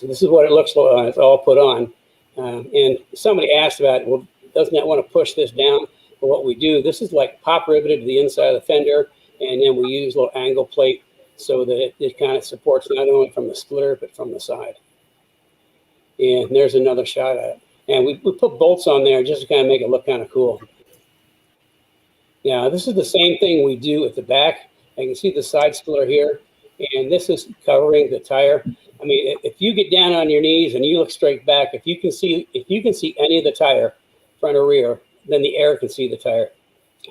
this is what it looks like when it's all put on. And somebody asked about, well, doesn't that want to push this down? But what we do, this is like pop riveted to the inside of the fender, and then we use a little angle plate so that it kind of supports not only from the splitter, but from the side. And there's another shot at it. And we put bolts on there just to kind of make it look kind of cool. Now, this is the same thing we do at the back. I can see the side splitter here, and this is covering the tire. I mean, if you get down on your knees and you look straight back, if you can see any of the tire, front or rear, then the air can see the tire.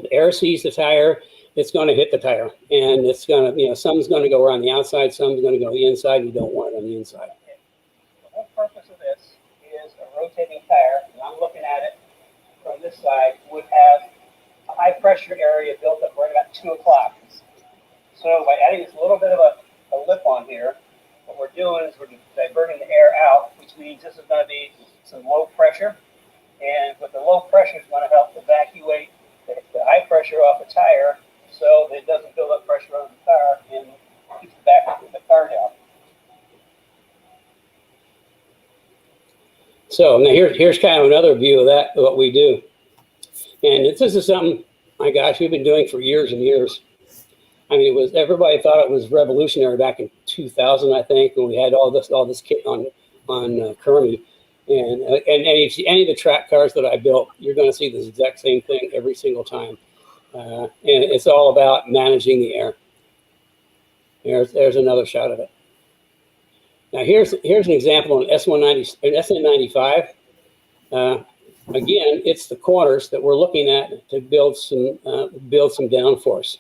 The air sees the tire, it's going to hit the tire, and it's going to, some's going to go around the outside, some's going to go the inside. You don't want it on the inside. the whole purpose of this is a rotating tire, and I'm looking at it from this side, would have a high pressure area built up right about 2 o'clock. So by adding this little bit of a lip on here, what we're doing is we're diverting the air out, which means this is going to be some low pressure. And with the low pressure, it's going to help evacuate the high pressure off the tire so that it doesn't build up pressure on the car and keeps the back of the car down. So now here's kind of another view of that, what we do. And this is something, my gosh, we've been doing for years and years. I mean, everybody thought it was revolutionary back in 2000, I think, when we had all this kit on Kermy. And if you see any of the track cars that I built, you're going to see this exact same thing every single time. And it's all about managing the air. There's another shot of it. Now here's an example on S190 and SN95. Again, it's the corners that we're looking at to build some downforce.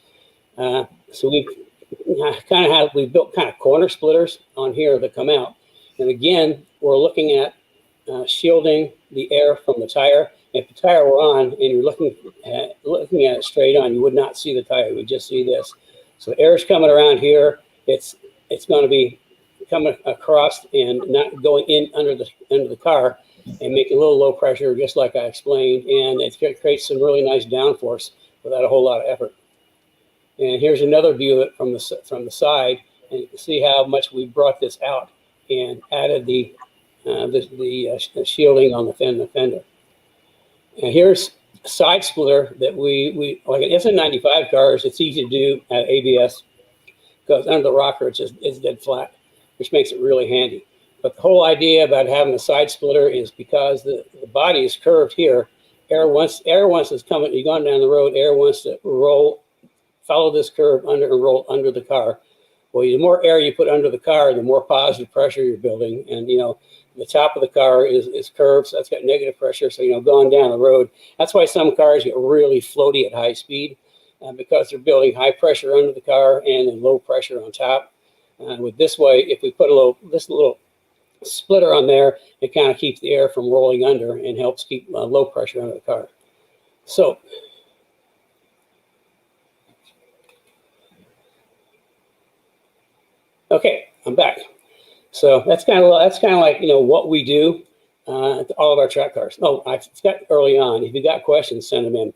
So we've built kind of corner splitters on here that come out. And again, we're looking at shielding the air from the tire. If the tire were on and you're looking at it straight on, you would not see the tire. You would just see this. So air is coming around here. It's going to be coming across and not going in under the car and making a little low pressure, just like I explained. And it creates some really nice downforce without a whole lot of effort. And here's another view of it from the side, and you can see how much we brought this out and added the shielding on the fender. And here's a side splitter that we like. It's in 95 cars. It's easy to do at ABS because under the rocker it's dead flat, which makes it really handy. But the whole idea about having a side splitter is because the body is curved here. Air wants to come. You're going down the road. Air wants to follow this curve and roll under the car. Well, the more air you put under the car, the more positive pressure you're building. And, the top of the car is curved, so that's got negative pressure. So, going down the road, that's why some cars get really floaty at high speed because they're building high pressure under the car and then low pressure on top. With this way, if we put this little splitter on there, it kind of keeps the air from rolling under and helps keep low pressure under the car. So, okay, I'm back. So that's kind of like what we do to all of our track cars. Oh, I got early on. If you got questions, send them in.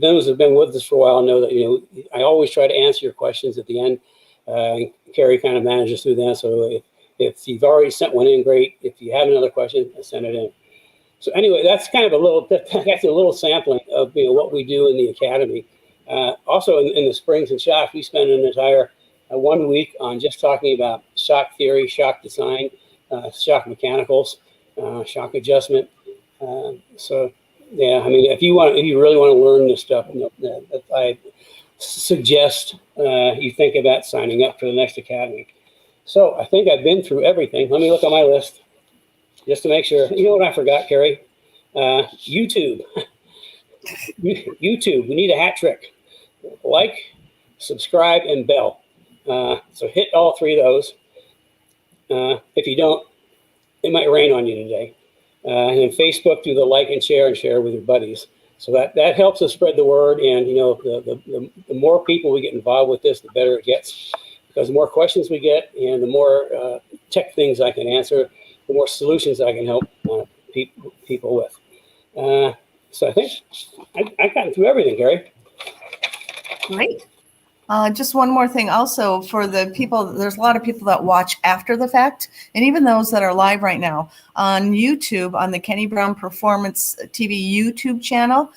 Those who have been with us for a while know that I always try to answer your questions at the end. Carrie kind of manages through that. So if you've already sent one in, great. If you have another question, send it in. So anyway, that's kind of a little sampling of what we do in the academy. Also in the springs and shocks, we spend an entire 1 week on just talking about shock theory, shock design, shock mechanicals, shock adjustment. So yeah, I mean, if you really want to learn this stuff, I suggest you think about signing up for the next academy. So I think I've been through everything. Let me look on my list just to make sure. You know what I forgot, Kerry? YouTube. YouTube. We need a hat trick. Like, subscribe, and bell. So hit all three of those. If you don't, it might rain on you today. And then Facebook, do the like and share with your buddies. So that helps us spread the word. And the more people we get involved with this, the better it gets. Because the more questions we get, and the more tech things I can answer, the more solutions I can help people with. So I think I got through everything, Gary. Great. Just one more thing also for the people, there's a lot of people that watch after the fact, and even those that are live right now on YouTube, on the Kenny Brown Performance TV YouTube channel.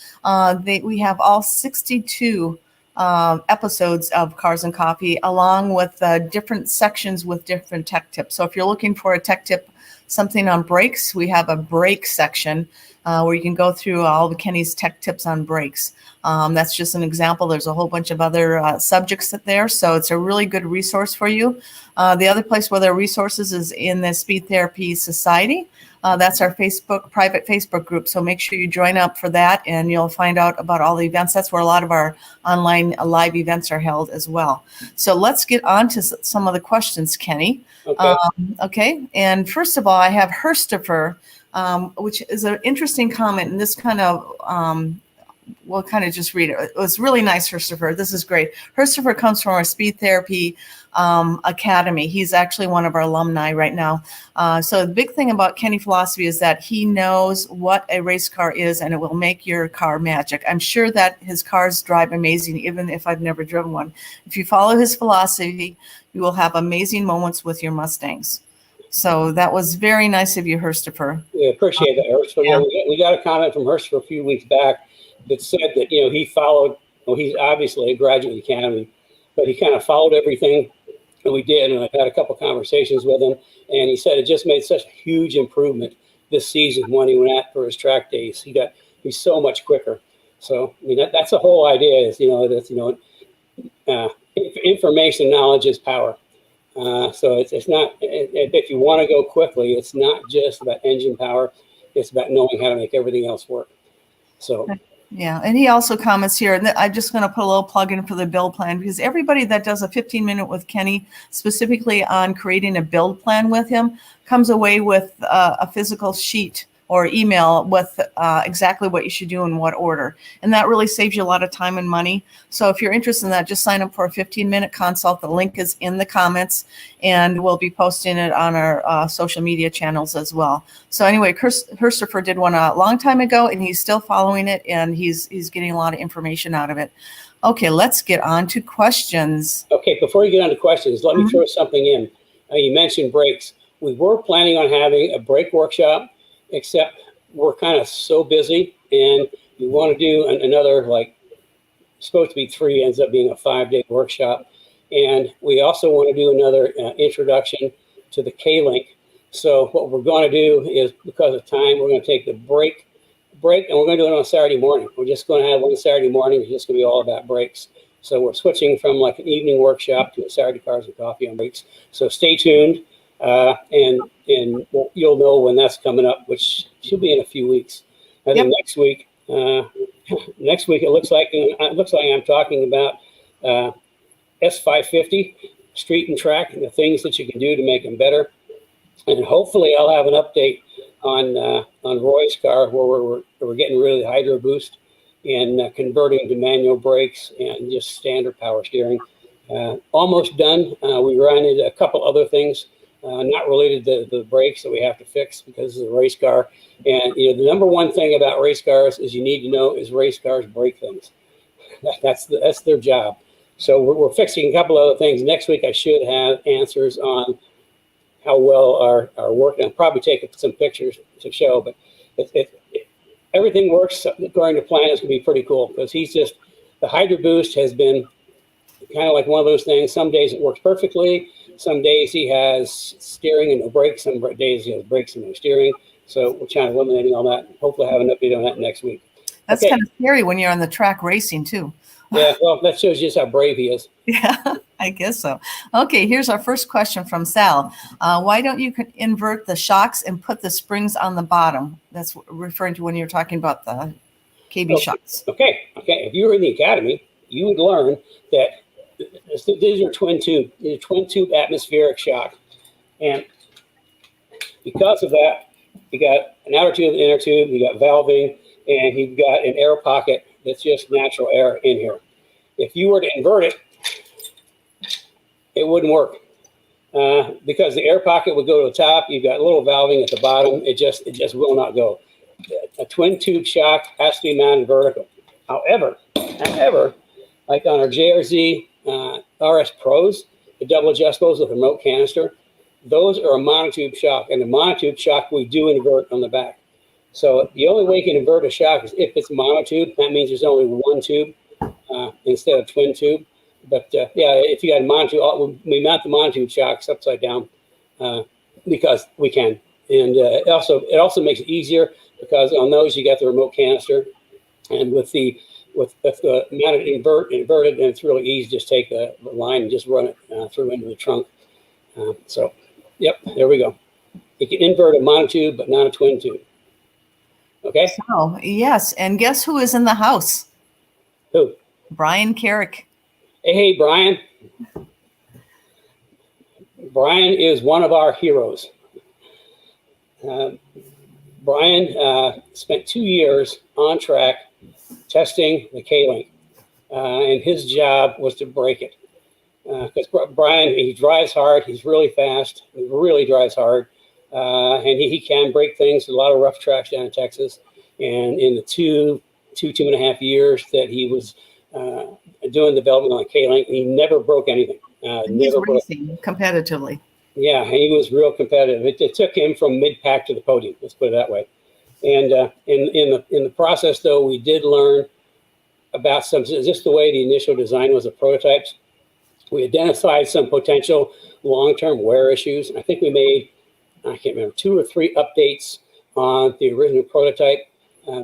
We have all 62 episodes of Cars and Coffee, along with different sections with different tech tips. So if you're looking for a tech tip, something on brakes, we have a brake section where you can go through all of Kenny's tech tips on brakes. That's just an example. There's a whole bunch of other subjects there, so it's a really good resource for you. The other place where there are resources is in the Speed Therapy Society. That's our private Facebook group. So make sure you join up for that, and you'll find out about all the events. That's where a lot of our online live events are held as well. So let's get on to some of the questions, Kenny. Okay. Okay. And first of all, I have Herstifer, which is an interesting comment, and this kind of we'll kind of just read it. It was really nice, Herstifer. This is great. Herstifer comes from our Speed Therapy Academy. He's actually one of our alumni right now. So the big thing about Kenny philosophy is that he knows what a race car is, and it will make your car magic. I'm sure that his cars drive amazing, even if I've never driven one. If you follow his philosophy, you will have amazing moments with your Mustangs. So that was very nice of you, Herstifer. Yeah, appreciate that, Herstifer. Yeah. We got a comment from Herstifer a few weeks back that said that he followed. Well, he's obviously a graduate academy, but he kind of followed everything that we did, and I've had a couple conversations with him, and he said it just made such a huge improvement this season when he went out for his track days. He's so much quicker. So I mean that's the whole idea is information, knowledge is power. So it's not, if you want to go quickly, it's not just about engine power. It's about knowing how to make everything else work. So Yeah, and he also comments here, and I'm just going to put a little plug in for the build plan, because everybody that does a 15-minute with Kenny, specifically on creating a build plan with him, comes away with a physical sheet or email with exactly what you should do in what order. And that really saves you a lot of time and money. So if you're interested in that, just sign up for a 15-minute consult. The link is in the comments, and we'll be posting it on our social media channels as well. So anyway, Christopher did one a long time ago, and he's still following it, and he's getting a lot of information out of it. Okay, let's get on to questions. Okay, before you get on to questions, let me throw something in. You mentioned brakes. We were planning on having a brake workshop, except we're kind of so busy, and we want to do another, like, supposed to be 3, ends up being a 5-day workshop. And we also want to do another introduction to the K-Link. So what we're going to do is, because of time, we're going to take the break, and we're going to do it on a Saturday morning. We're just going to have one Saturday morning. It's just going to be all about brakes. So we're switching from like an evening workshop to a Saturday Cars and Coffee on brakes. So stay tuned. And you'll know when that's coming up, which should be in a few weeks. I think next week it looks like I'm talking about S550 street and track and the things that you can do to make them better. And hopefully I'll have an update on Roy's car, where we're getting rid of the Hydroboost and converting to manual brakes and just standard power steering. Almost done. We ran into a couple other things. Not related to the brakes that we have to fix because it's a race car. And the number one thing about race cars is you need to know is race cars break things. That's their job. So we're fixing a couple other things. Next week I should have answers on how well our work. I'll probably take some pictures to show, but everything works according to plan. It's going to be pretty cool because the Hydroboost has been kind of like one of those things. Some days it works perfectly. Some days he has steering and no brakes. Some days he has brakes and no steering. So we're trying to eliminating all that. Hopefully, I have an update on that next week. That's kind of scary when you're on the track racing too. Yeah, well, that shows just how brave he is. Yeah, I guess so. Okay, here's our first question from Sal. Why don't you invert the shocks and put the springs on the bottom? That's referring to when you're talking about the KB shocks. Okay. If you were in the academy, you would learn that these are twin tube atmospheric shock, and because of that, you got an outer tube, an inner tube, you got valving, and you've got an air pocket that's just natural air in here. If you were to invert it, it wouldn't work because the air pocket would go to the top. You've got a little valving at the bottom. It just will not go. A twin tube shock has to be mounted vertical. However, like on our JRZ RS Pros, the double adjustables with remote canister, those are a monotube shock, and the monotube shock we do invert on the back. So the only way you can invert a shock is if it's monotube. That means there's only one tube instead of twin tube. But if you got a monotube, we mount the monotube shocks upside down because we can, and it also makes it easier because on those you got the remote canister, and with the mounted inverted, and it's really easy. Just take the line and just run it through into the trunk. There we go. You can invert a monotube, but not a twin tube. Okay. So yes, and guess who is in the house? Who? Brian Carrick. Hey, Brian. Brian is one of our heroes. Brian spent 2 years on track testing the K-Link, and his job was to break it. Because Brian, he drives hard, he's really fast, he really drives hard, and he can break things. A lot of rough tracks down in Texas, and in the two and a half years that he was doing development on K-Link, he never broke anything. He's racing competitively. Yeah, he was real competitive. It took him from mid-pack to the podium. Let's put it that way. And in the process, though, we did learn about just the way the initial design was of prototypes. We identified some potential long-term wear issues. I think we made, I can't remember, 2 or 3 updates on the original prototype.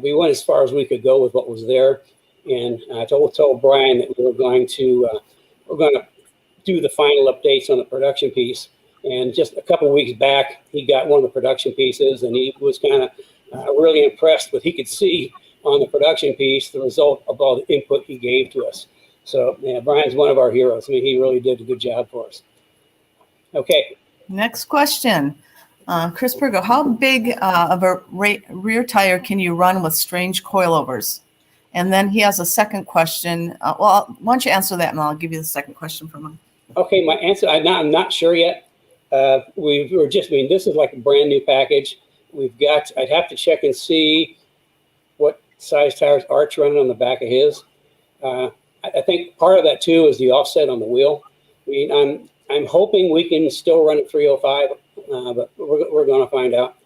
We went as far as we could go with what was there, and I told Brian that we were going to do the final updates on the production piece. And just a couple of weeks back, he got one of the production pieces, and he was kind of really impressed with. He could see on the production piece, the result of all the input he gave to us. So yeah, Brian's one of our heroes. I mean, he really did a good job for us. Okay. Next question. Chris Pergo, how big of a rear tire can you run with strange coilovers? And then he has a second question. Well, why don't you answer that, and I'll give you the second question from him. Okay, my answer, I'm not sure yet. This is like a brand new package. I'd have to check and see what size tires Art's running on the back of his. I think part of that too is the offset on the wheel. I mean, I'm hoping we can still run at 305, but we're going to find out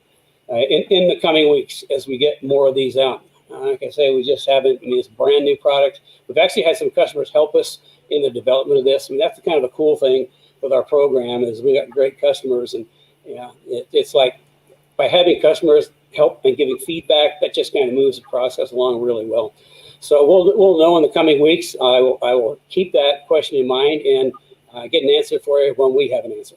in the coming weeks as we get more of these out. Like I say, we just haven't. I mean, it's a brand new product. We've actually had some customers help us in the development of this. I mean, that's kind of the cool thing with our program is we got great customers, and it's like by having customers help and giving feedback, that just kind of moves the process along really well. So we'll know in the coming weeks. I will keep that question in mind and get an answer for you when we have an answer.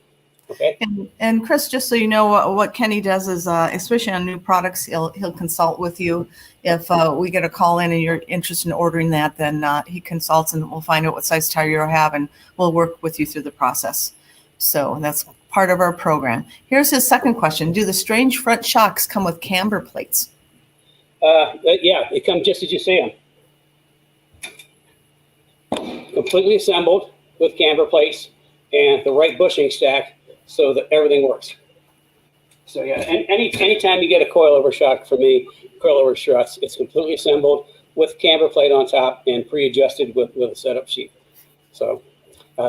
Okay. And Chris, just so you know, what Kenny does is, especially on new products, he'll consult with you. If we get a call in and you're interested in ordering that, then he consults and we'll find out what size tire you have, and we'll work with you through the process. So that's part of our program. Here's his second question: do the strange front shocks come with camber plates? Yeah, they come just as you see them, completely assembled with camber plates and the right bushing stack, so that everything works. So yeah, and anytime you get a coilover shock from me, coilover struts, it's completely assembled with camber plate on top and pre-adjusted with a setup sheet. So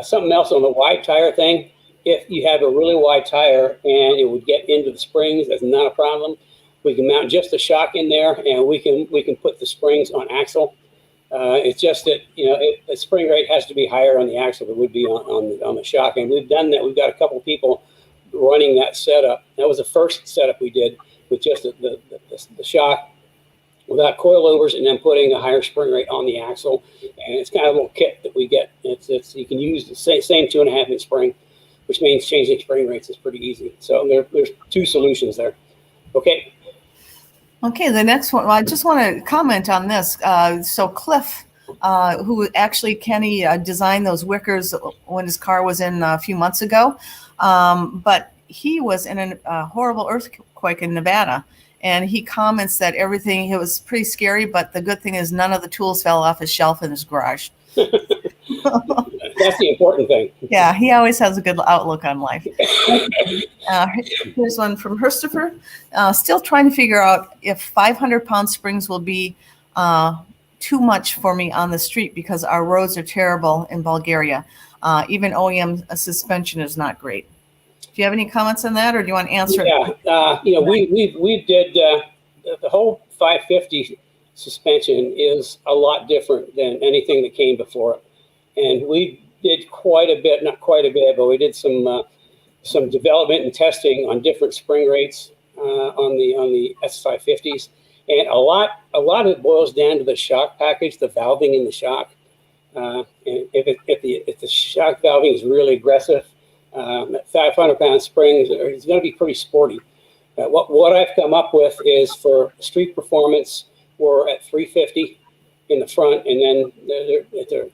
something else on the wide tire thing, if you have a really wide tire and it would get into the springs, that's not a problem. We can mount just the shock in there, and we can put the springs on axle. It's just that the spring rate has to be higher on the axle than it would be on the shock, and we've done that. We've got a couple people running that setup. That was the first setup we did with just the shock without coilovers, and then putting a higher spring rate on the axle. And it's kind of a little kit that we get. You can use the same 2.5-inch spring, which means changing spring rates is pretty easy. So there's two solutions there. Okay. Okay, the next one, I just want to comment on this. So Cliff, who actually Kenny designed those Wickers when his car was in a few months ago, but he was in a horrible earthquake in Nevada, and he comments that it was pretty scary, but the good thing is none of the tools fell off his shelf in his garage. That's the important thing. Yeah, he always has a good outlook on life. Here's one from Herstopher. Still trying to figure out if 500-pound springs will be too much for me on the street because our roads are terrible in Bulgaria. Even OEM suspension is not great. Do you have any comments on that, or do you want to answer it? Yeah, we did the whole 550 suspension is a lot different than anything that came before it. And we did quite a bit, not quite a bit, but we did some development and testing on different spring rates on the S550s. And a lot of it boils down to the shock package, the valving in the shock. And if the shock valving is really aggressive, 500-pound springs, it's going to be pretty sporty. What I've come up with is for street performance, we're at 350 in the front, and then they're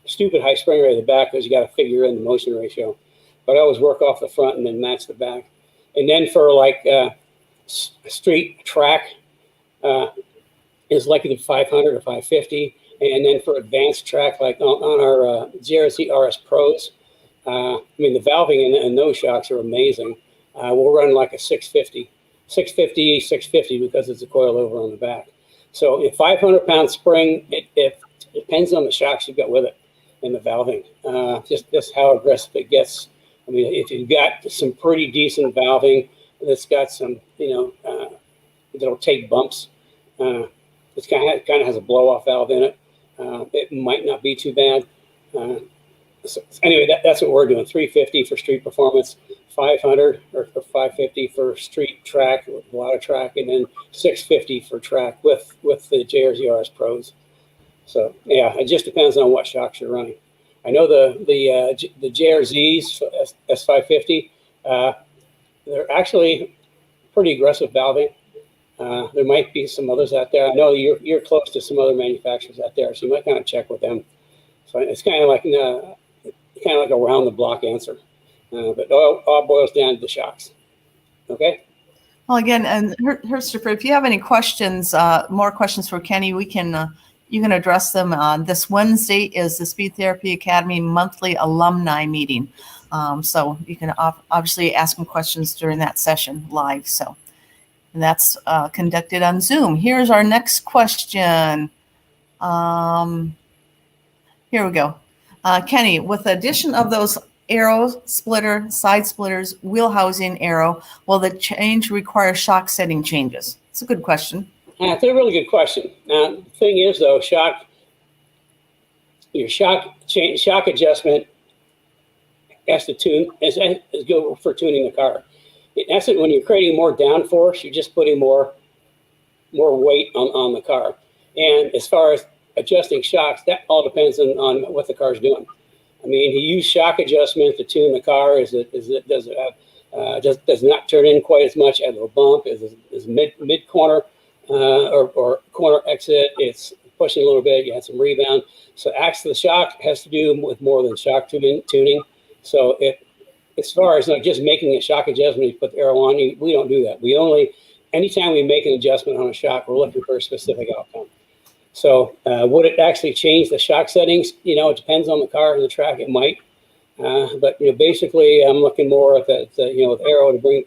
stupid high spring rate at the back because you got to figure in the motion ratio. But I always work off the front and then match the back. And then for like street track is likely to 500 or 550. And then for advanced track, like on our JRZ RS Pros, I mean, the valving in those shocks are amazing. We'll run like a 650 because it's a coilover on the back. So a 500-pound spring, it depends on the shocks you've got with it and the valving, just how aggressive it gets. I mean, if you've got some pretty decent valving that's got some, that'll take bumps, it kind of has a blow-off valve in it. It might not be too bad. So anyway, that's what we're doing. 350 for street performance, 500 or 550 for street track with a lot of track, and then 650 for track with the JRZ RS Pros. So yeah, it just depends on what shocks you're running. I know the JRZs S550, they're actually pretty aggressive valving. There might be some others out there. I know you're close to some other manufacturers out there, so you might kind of check with them. So it's kind of like a round the block answer, but all boils down to the shocks. Okay. Well, again, and Christopher, if you have any questions, more questions for Kenny, we can you can address them. This Wednesday is the Speed Therapy Academy monthly alumni meeting, so you can obviously ask them questions during that session live. So, and that's conducted on Zoom. Here's our next question. Here we go. Kenny, with the addition of those Aero splitter, side splitters, wheel housing Aero, will the change require shock setting changes? It's a good question. It's a really good question. The thing is, though, your shock adjustment has to tune is good for tuning the car. In essence, when you're creating more downforce, you're just putting more weight on the car. And as far as adjusting shocks, that all depends on what the car's doing. I mean, you use shock adjustment to tune the car. Does not turn in quite as much as a bump, is mid corner or corner exit. It's pushing a little bit. You had some rebound. So actually, the shock has to do with more than shock tuning. So as far as just making a shock adjustment, you put the Aero on, we don't do that. Anytime we make an adjustment on a shock, we're looking for a specific outcome. So would it actually change the shock settings? It depends on the car and the track. It might, but basically, I'm looking more at the with Aero to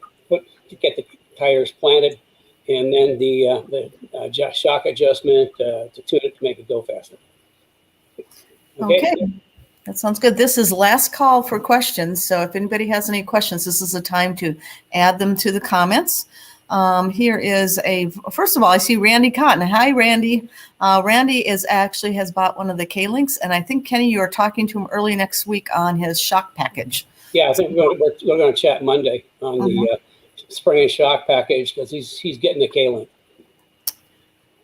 get the tires planted, and then the shock adjustment to tune it to make it go faster. Okay. That sounds good. This is last call for questions. So if anybody has any questions, this is the time to add them to the comments. Here is first of all, I see Randy Cotton. Hi, Randy. Randy has bought one of the K-Links, and I think, Kenny, you are talking to him early next week on his shock package. Yeah, I think we're going to chat Monday on the spring and shock package because he's getting the K-Link.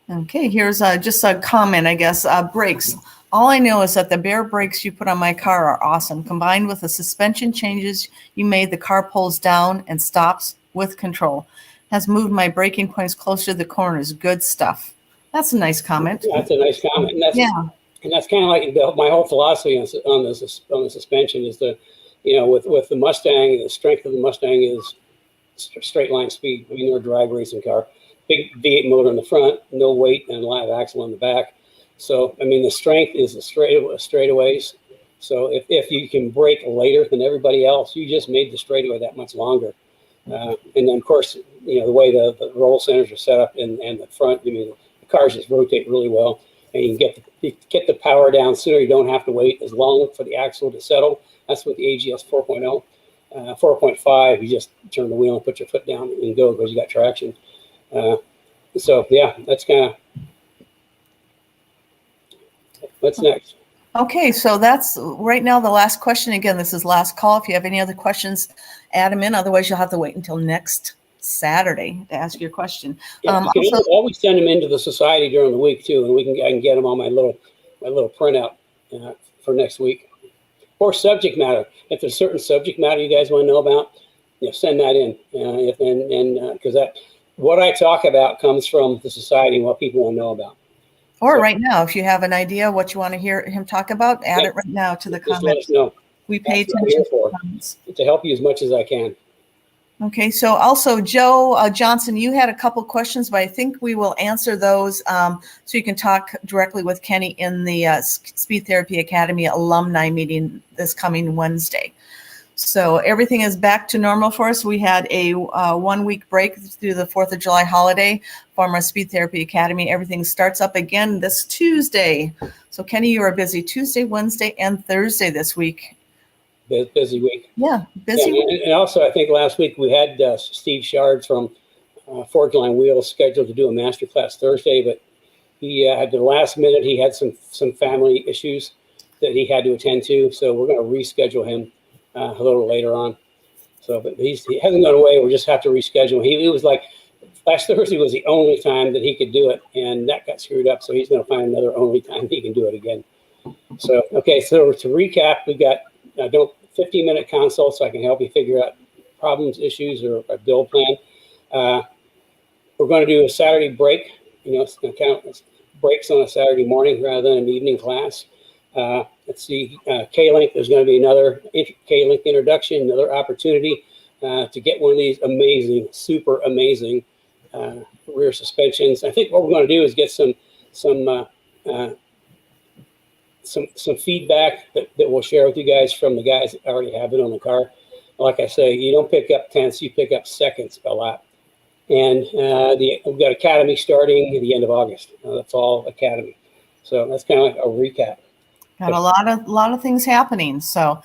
Okay, here's just a comment, I guess. Brakes. All I know is that the bare brakes you put on my car are awesome. Combined with the suspension changes you made, the car pulls down and stops with control. Has moved my braking points closer to the corners. Good stuff. That's a nice comment. That's a nice comment. And that's kind of like my whole philosophy on the suspension is with the Mustang, the strength of the Mustang is straight line speed. They're a drag racing car. Big V8 motor in the front, no weight, and a live axle on the back. So, the strength is the straightaways. So if you can brake later than everybody else, you just made the straightaway that much longer. And then, of course, the way the roll centers are set up and the front, the cars just rotate really well. And you can get the power down sooner. You don't have to wait as long for the axle to settle. That's what the AGS 4.0. 4.5, you just turn the wheel and put your foot down and go because you got traction. So, yeah, that's kind of... What's next? Okay, so that's right now the last question. Again, this is last call. If you have any other questions, add them in. Otherwise, you'll have to wait until next Saturday to ask your question. Yeah, you can always send them into the society during the week too, and I can get them on my little printout for next week. Or subject matter. If there's certain subject matter you guys want to know about, send that in. Because what I talk about comes from the society and what people want to know about. Or right now, if you have an idea what you want to hear him talk about, add it right now to the comments. Let us know. We pay attention to comments. To help you as much as I can. Okay, so also Joe Johnson, you had a couple questions, but I think we will answer those so you can talk directly with Kenny in the Speed Therapy Academy alumni meeting this coming Wednesday. So everything is back to normal for us. We had a 1 week break through the 4th of July holiday from our Speed Therapy Academy. Everything starts up again this Tuesday. So Kenny, you are busy Tuesday, Wednesday, and Thursday this week. Busy week. Yeah, busy week. And also, I think last week we had Steve Shards from Forge Line Wheels scheduled to do a masterclass Thursday, but he at the last minute he had some family issues that he had to attend to, so we're going to reschedule him a little later on. So, but he hasn't gone away. We'll just have to reschedule. He was like, last Thursday was the only time that he could do it, and that got screwed up. So he's going to find another only time he can do it again. So, okay. So to recap, we got 15-minute consult so I can help you figure out problems, issues, or a build plan. We're going to do a Saturday break. It's going to count as breaks on a Saturday morning rather than an evening class. Let's see, K-Link, there's going to be another K-Link introduction, another opportunity to get one of these amazing, super amazing rear suspensions. I think what we're going to do is get some feedback that we'll share with you guys from the guys that already have it on the car. Like I say, you don't pick up tenths, you pick up seconds a lot. And we've got Academy starting at the end of August. That's all Academy. So that's kind of like a recap. Got a lot of things happening. So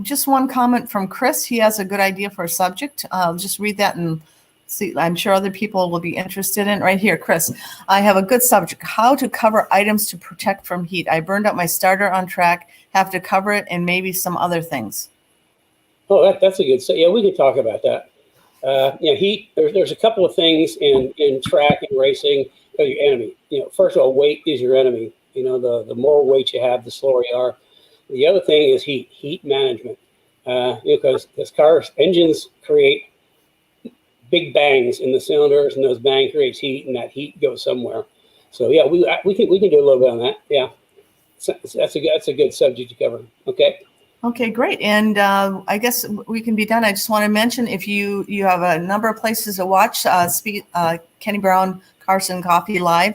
just one comment from Chris. He has a good idea for a subject. Just read that and see. I'm sure other people will be interested in it. Right here, Chris. I have a good subject. How to cover items to protect from heat. I burned up my starter on track. Have to cover it and maybe some other things. Oh, that's a good. So yeah, we can talk about that. Heat. There's a couple of things in track and racing. Your enemy. First of all, weight is your enemy. The more weight you have, the slower you are. The other thing is heat management. Because cars, engines create big bangs in the cylinders, and those bangs creates heat, and that heat goes somewhere. So yeah, we can do a little bit on that. Yeah, that's a good subject to cover. Okay. Okay, great. And I guess we can be done. I just want to mention, if you have a number of places to watch Kenny Brown Cars and Coffee live.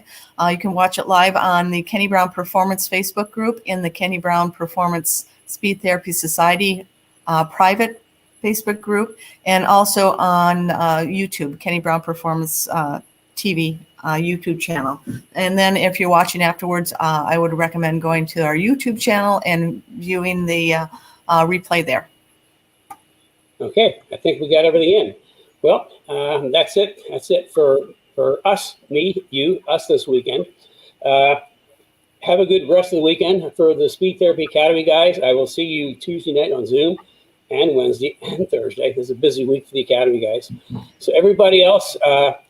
You can watch it live on the Kenny Brown Performance Facebook group, in the Kenny Brown Performance Speed Therapy Society private Facebook group, and also on YouTube, Kenny Brown Performance TV YouTube channel. And then if you're watching afterwards, I would recommend going to our YouTube channel and viewing the replay there. Okay, I think we got everything in. Well, that's it. That's it for us, us this weekend. Have a good rest of the weekend. For the Speed Therapy Academy guys, I will see you Tuesday night on Zoom, and Wednesday and Thursday. This is a busy week for the Academy guys. So everybody else,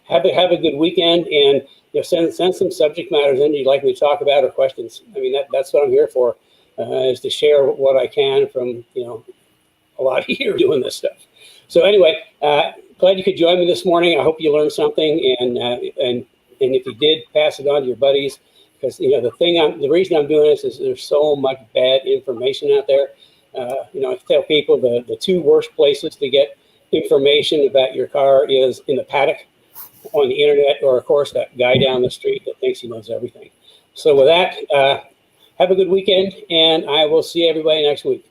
have a good weekend, and send some subject matters in you'd like me to talk about, or questions. I mean, that's what I'm here for, is to share what I can from a lot of you doing this stuff. So anyway, glad you could join me this morning. I hope you learned something, and if you did, pass it on to your buddies, because the reason I'm doing this is there's so much bad information out there. I tell people the two worst places to get information about your car is in the paddock, on the internet, or of course that guy down the street that thinks he knows everything. So with that, have a good weekend, and I will see everybody next week.